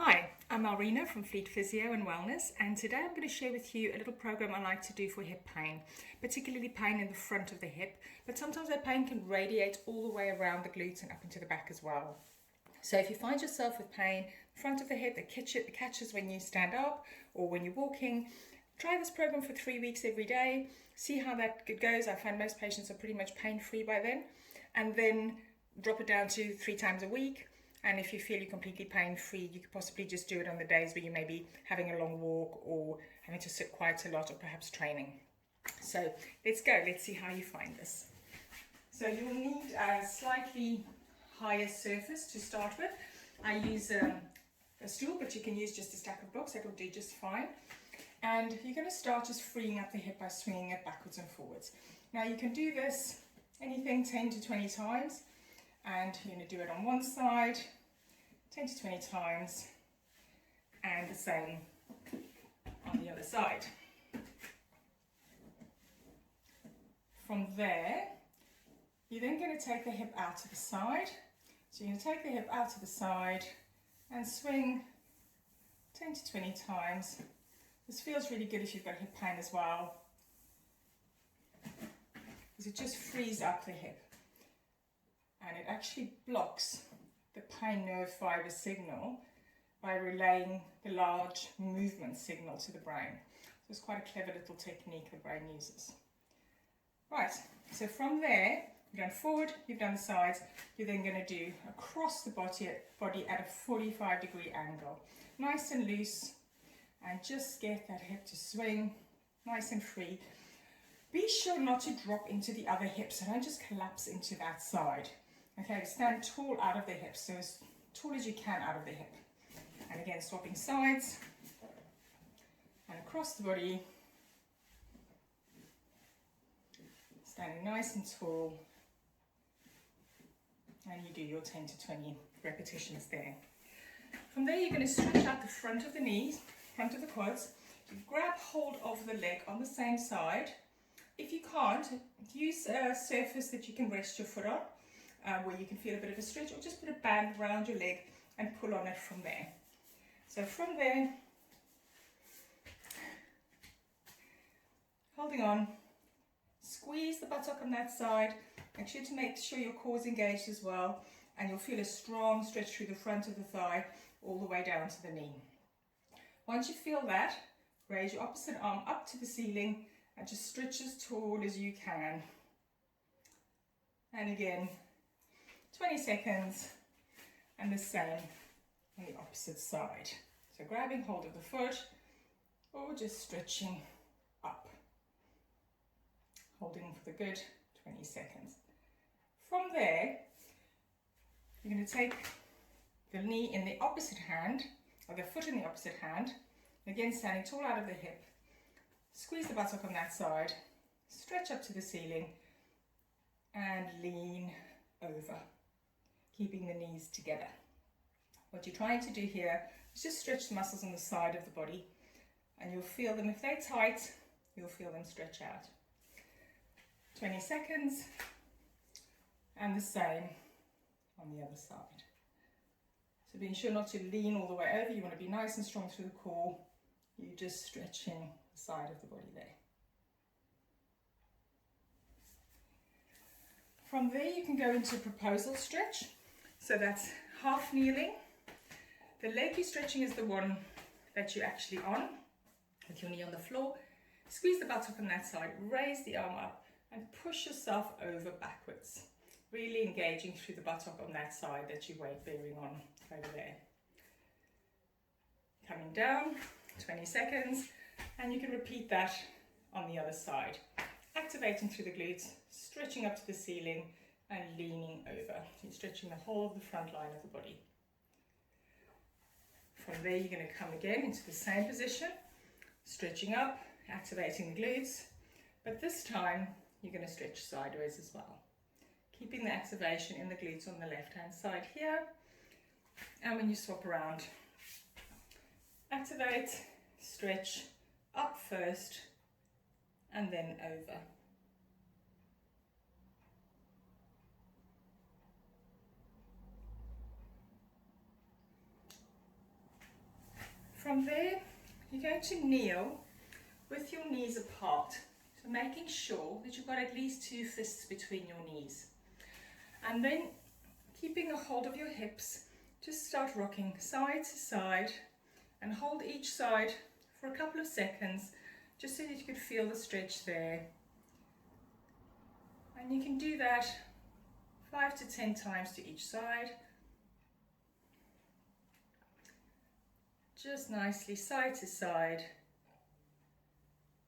Hi, I'm Elrina from Physio Wellness, and today I'm going to share with you a little program I like to do for hip pain, particularly pain in the front of the hip, but sometimes that pain can radiate all the way around the glutes and up into the back as well. So if you find yourself with pain front of the hip that catches when you stand up or when you're walking, try this program for 3 weeks every day, see how that goes. I find most patients are pretty much pain-free by then, and then drop it down to 3 times a week. And if you feel you're completely pain-free, you could possibly just do it on the days where you may be having a long walk or having to sit quite a lot or perhaps training. So let's go. Let's see how you find this. So you'll need a slightly higher surface to start with. I use a stool, but you can use just a stack of books. That will do just fine. And you're going to start just freeing up the hip by swinging it backwards and forwards. Now you can do this anything 10 to 20 times. And you're going to do it on one side, 10 to 20 times, and the same on the other side. From there, you're then going to take the hip out to the side. So you're going to take the hip out to the side and swing 10 to 20 times. This feels really good if you've got hip pain as well, because it just frees up the hip. And it actually blocks the pain nerve fiber signal by relaying the large movement signal to the brain. So it's quite a clever little technique the brain uses. Right, so from there, you've done forward, you've done the sides, you're then going to do across the body at a 45-degree angle. Nice and loose, and just get that hip to swing nice and free. Be sure not to drop into the other hip, so don't just collapse into that side. Okay, stand tall out of the hip, so as tall as you can out of the hip. And again, swapping sides and across the body. Standing nice and tall. And you do your 10 to 20 repetitions there. From there, you're going to stretch out the front of the knees, front of the quads. You grab hold of the leg on the same side. If you can't, use a surface that you can rest your foot on. Where you can feel a bit of a stretch, or just put a band around your leg and pull on it from there. So from there, holding on, squeeze the buttock on that side. Make sure to make sure your core is engaged as well, and you'll feel a strong stretch through the front of the thigh all the way down to the knee. Once you feel that, raise your opposite arm up to the ceiling and just stretch as tall as you can. And again, 20 seconds, and the same on the opposite side. So grabbing hold of the foot or just stretching up, holding for the good 20 seconds. From there, you're going to take the knee in the opposite hand, or the foot in the opposite hand, again standing tall out of the hip. Squeeze the buttock on that side, stretch up to the ceiling, and lean over, keeping the knees together. What you're trying to do here is just stretch the muscles on the side of the body, and you'll feel them, if they're tight, you'll feel them stretch out. 20 seconds, and the same on the other side. So being sure not to lean all the way over, you want to be nice and strong through the core. You're just stretching the side of the body there. From there, you can go into a proposal stretch. So that's half kneeling. The leg you're stretching is the one that you're actually on, with your knee on the floor. Squeeze the buttock on that side, raise the arm up, and push yourself over backwards. Really engaging through the buttock on that side that you're weight bearing on over there. Coming down, 20 seconds, and you can repeat that on the other side. Activating through the glutes, stretching up to the ceiling, and leaning over. You're stretching the whole of the front line of the body. From there, you're going to come again into the same position, stretching up, activating the glutes, but this time you're going to stretch sideways as well. Keeping the activation in the glutes on the left-hand side here, and when you swap around, activate, stretch, up first, and then over. From there, you're going to kneel with your knees apart. So making sure that you've got at least 2 fists between your knees. And then keeping a hold of your hips, just start rocking side to side and hold each side for a couple of seconds, just so that you can feel the stretch there. And you can do that 5 to 10 times to each side. Just nicely side to side.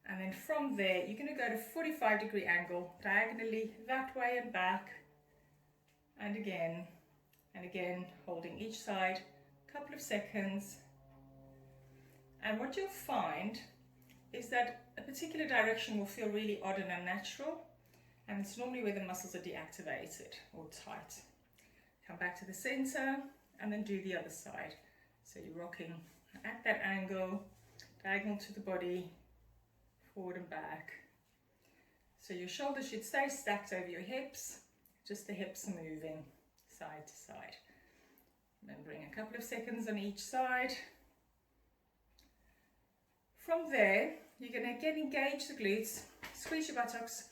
And then from there, you're going to go to 45-degree angle, diagonally that way and back. And again, holding each side, a couple of seconds. And what you'll find is that a particular direction will feel really odd and unnatural, and it's normally where the muscles are deactivated or tight. Come back to the center and then do the other side. So you're rocking at that angle, diagonal to the body, forward and back. So your shoulders should stay stacked over your hips, just the hips are moving side to side. Remembering a couple of seconds on each side. From there, you're going to again engage the glutes, squeeze your buttocks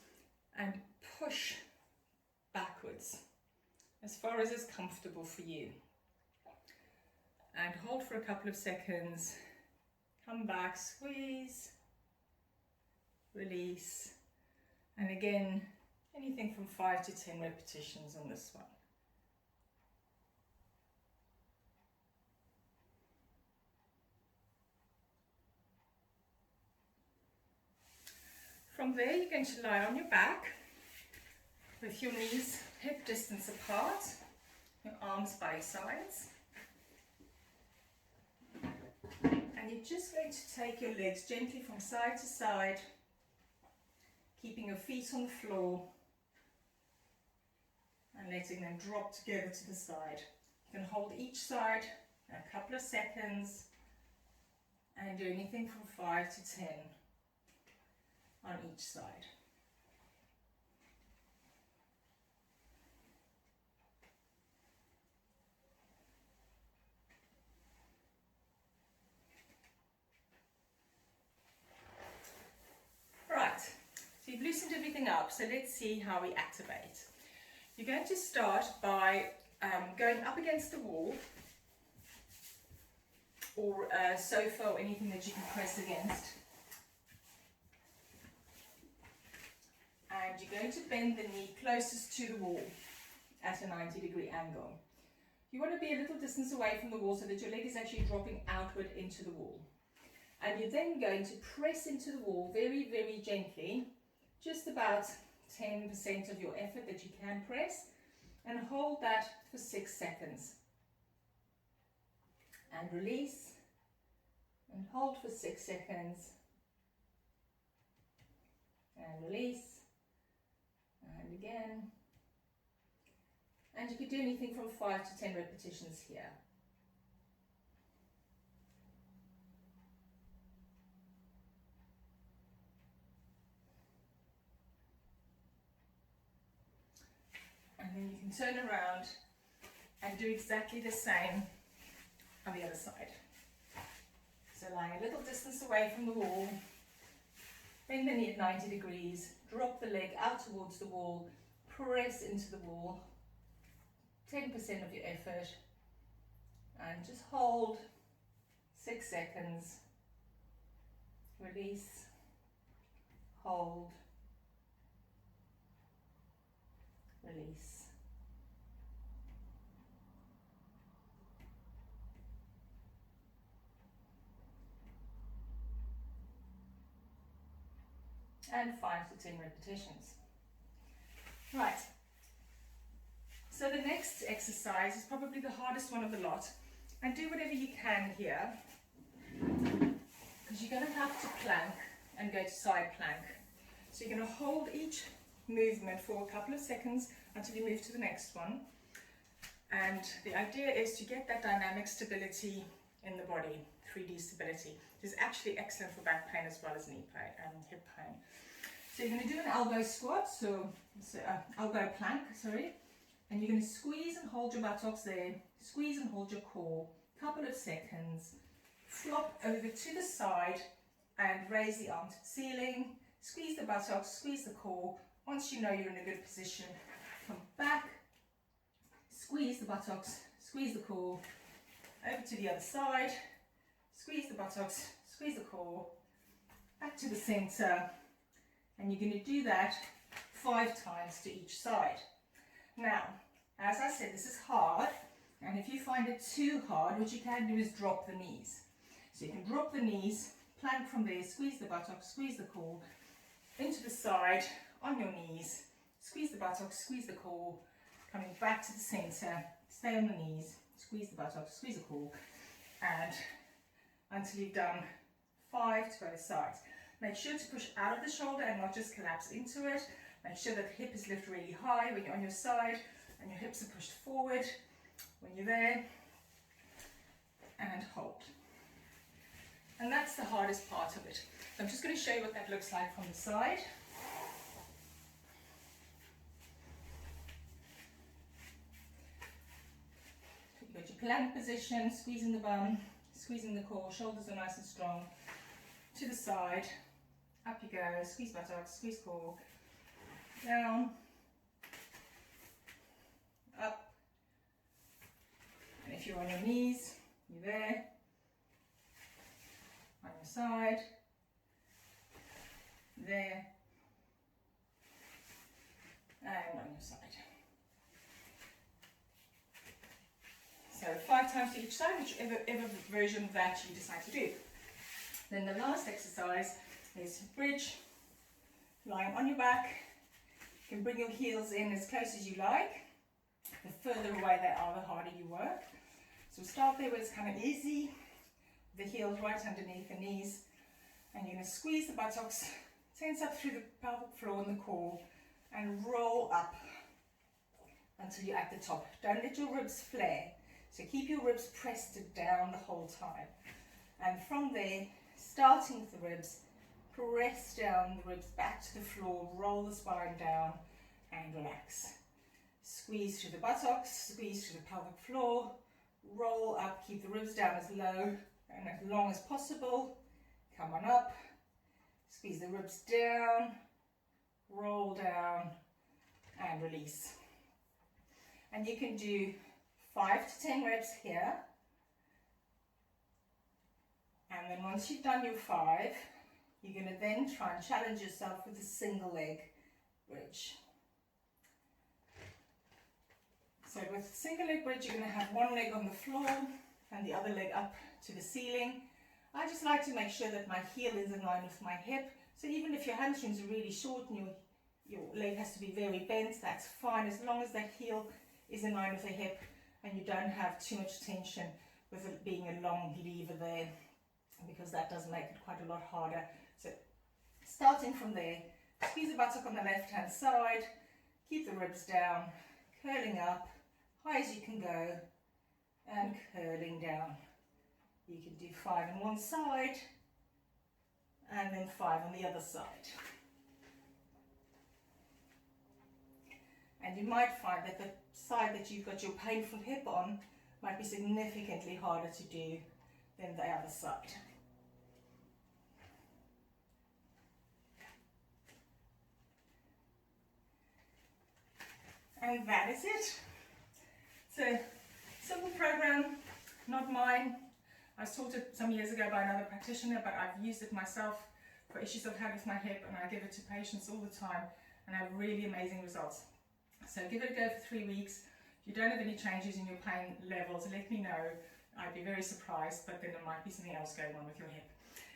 and push backwards as far as is comfortable for you. And hold for a couple of seconds, come back, squeeze, release, and again, anything from 5 to 10 repetitions on this one. From there, you're going to lie on your back with your knees hip distance apart, your arms by your sides. And you're just going to take your legs gently from side to side, keeping your feet on the floor and letting them drop together to the side. You can hold each side a couple of seconds and do anything from 5 to 10 on each side. Right, so you've loosened everything up, so let's see how we activate. You're going to start by going up against the wall or a sofa or anything that you can press against. And you're going to bend the knee closest to the wall at a 90-degree angle. You want to be a little distance away from the wall so that your leg is actually dropping outward into the wall. And you're then going to press into the wall very, very gently, just about 10% of your effort that you can press, and hold that for 6 seconds. And release, and hold for 6 seconds, and release, and again. And you could do anything from 5 to 10 repetitions here. And then you can turn around and do exactly the same on the other side. So lying a little distance away from the wall, bend the knee at 90 degrees, drop the leg out towards the wall, press into the wall, 10% of your effort, and just hold 6 seconds, release, hold, release. And 5 to 10 repetitions. Right, so the next exercise is probably the hardest one of the lot, and do whatever you can here, because you're going to have to plank and go to side plank. So you're going to hold each movement for a couple of seconds until you move to the next one, and the idea is to get that dynamic stability in the body, 3D stability. It is actually excellent for back pain as well as knee pain and hip pain. So you're going to do an elbow squat, elbow plank, and you're going to squeeze and hold your buttocks there, squeeze and hold your core, couple of seconds, flop over to the side and raise the arm to the ceiling. Squeeze the buttocks, squeeze the core. Once you know you're in a good position, come back, squeeze the buttocks, squeeze the core, over to the other side, squeeze the buttocks, squeeze the core, back to the center, and you're going to do that 5 times to each side. Now, as I said, this is hard, and if you find it too hard, what you can do is drop the knees. So you can drop the knees, plank from there, squeeze the buttocks, squeeze the core, into the side, on your knees, squeeze the buttocks, squeeze the core, coming back to the center, stay on the knees, squeeze the buttocks, squeeze the core, and until you've done 5 to both sides. Make sure to push out of the shoulder and not just collapse into it. Make sure that the hip is lifted really high when you're on your side and your hips are pushed forward when you're there, and hold. And that's the hardest part of it. So I'm just going to show you what that looks like from the side. You've got your plank position, squeezing the bum, squeezing the core, shoulders are nice and strong. To the side, up you go, squeeze buttocks, squeeze core, down, up, and if you're on your knees, you're there, on your side, there, and on your side. So 5 times to each side, whichever version of that you decide to do. Then the last exercise is bridge, lying on your back. You can bring your heels in as close as you like. The further away they are, the harder you work. So start there where it's kind of easy. The heels right underneath the knees. And you're going to squeeze the buttocks, tense up through the pelvic floor and the core, and roll up until you're at the top. Don't let your ribs flare. So keep your ribs pressed down the whole time. And from there, starting with the ribs, press down the ribs back to the floor, roll the spine down and relax. Squeeze through the buttocks, squeeze through the pelvic floor, roll up, keep the ribs down as low and as long as possible. Come on up, squeeze the ribs down, roll down and release. And you can do 5 to 10 reps here. And then once you've done your 5, you're going to then try and challenge yourself with a single leg bridge. So with single leg bridge, you're going to have one leg on the floor and the other leg up to the ceiling. I just like to make sure that my heel is in line with my hip. So even if your hamstrings are really short and your leg has to be very bent, that's fine, as long as that heel is in line with the hip and you don't have too much tension with it being a long lever there, because that does make it quite a lot harder. So starting from there, squeeze the buttock on the left hand side, keep the ribs down, curling up, high as you can go, and curling down. You can do 5 on one side, and then 5 on the other side. And you might find that the side that you've got your painful hip on might be significantly harder to do than the other side. And that is it. It's a simple program, not mine. I was taught it some years ago by another practitioner, but I've used it myself for issues I've had with my hip, and I give it to patients all the time and I have really amazing results. So give it a go for 3 weeks. If you don't have any changes in your pain levels, let me know. I'd be very surprised, but then there might be something else going on with your hip.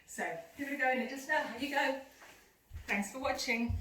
So give it a go and let us know how you go. Thanks for watching.